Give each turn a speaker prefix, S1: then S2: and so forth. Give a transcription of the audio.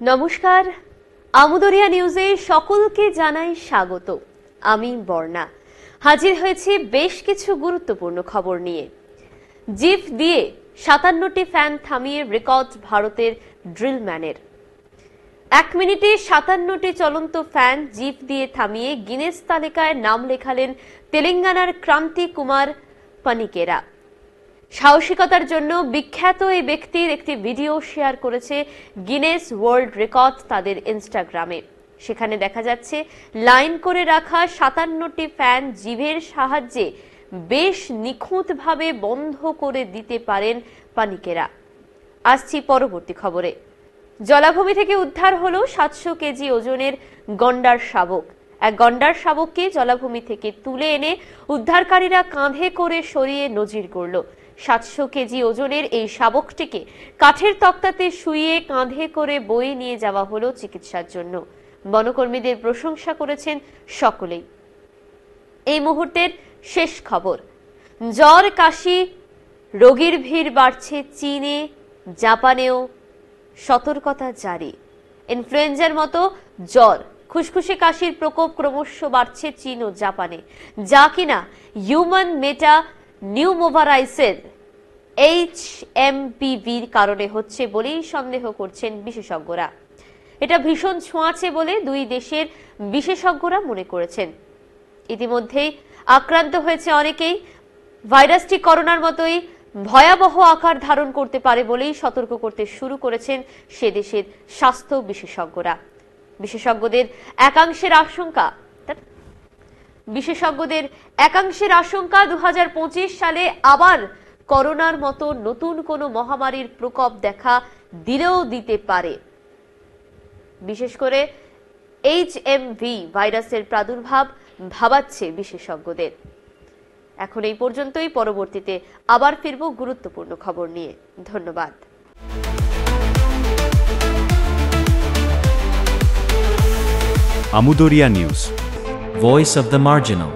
S1: নমস্কার, আমুদরিয়া নিউজে সকলকে জানাই স্বাগত। আমি বর্ণা হাজির হয়েছি বেশ কিছু গুরুত্বপূর্ণ খবর নিয়ে। জিপ দিয়ে ৫৭টি ফ্যান থামিয়ে রেকর্ড ভারতের ড্রিলম্যানের। ১ মিনিটে ৫৭টি চলন্ত ফ্যান জিপ দিয়ে থামিয়ে গিনেস তালিকায় নাম লেখালেন তেলেঙ্গানার ক্রান্তি কুমার পানিকেরা। সাহসিকতার জন্য বিখ্যাত এই ব্যক্তির একটি ভিডিও শেয়ার করেছে গিনেস ওয়ার্ল্ড রেকর্ড তাদের ইনস্টাগ্রামে। সেখানে দেখা যাচ্ছে লাইন করে রাখা ৫৭টি ফ্যান জিভের সাহায্যে বেশ নিখুঁতভাবে বন্ধ করে দিতে পারেন পানিকেরা। আসছি পরবর্তী খবরে। জলাভূমি থেকে উদ্ধার হলো ৭০০ কেজি ওজনের গন্ডার শাবক। এক গন্ডার শাবককে জলাভূমি থেকে তুলে এনে উদ্ধারকারীরা কাঁধে করে সরিয়ে নজির গড়ল। ৭০০ কেজি ওজনের এই শাবকটিকে কাঠের তক্তাতে শুইয়ে কাঁধে করে বয়ে নিয়ে যাওয়া হলো চিকিৎসার জন্য। বনকর্মীদের প্রশংসা করেছেন সকলেই। এই মুহূর্তের শেষ খবর, জ্বর কাশি রোগীর ভিড় বাড়ছে চীনে, জাপানেও সতর্কতা জারি। ইনফ্লুয়েঞ্জার মতো জ্বর, খুশখুশে কাশির প্রকোপ ক্রমশ বাড়ছে চীন ও জাপানে, যা কিনা হিউম্যান মেটা নিউমোভারাইসের HMPVর কারণে হচ্ছে বলেই সন্দেহ করছেন বিশেষজ্ঞরা। এটা ভীষণ ছোঁয়াচে বলে দুই দেশের বিশেষজ্ঞরা মনে করেছেন। ইতিমধ্যেই আক্রান্ত হয়েছে অনেকেই। ভাইরাসটি করোনার মতোই ভয়াবহ আকার ধারণ করতে পারে বলেই সতর্ক করতে শুরু করেছেন সে দেশের স্বাস্থ্য বিশেষজ্ঞরা। বিশেষজ্ঞদের একাংশের আশঙ্কা ২০২৫ সালে আবার করোনার মতো নতুন কোনো মহামারীর প্রকোপ দেখা দিলেও দিতে পারে। বিশেষ করে HMV ভাইরাসের প্রাদুর্ভাব ভাবাচ্ছে বিশেষজ্ঞদের। এখন এই পর্যন্তই, পরবর্তীতে আবার ফিরব গুরুত্বপূর্ণ খবর নিয়ে। ধন্যবাদ।
S2: আমুদরিয়া news,
S3: Voice of the Marginal.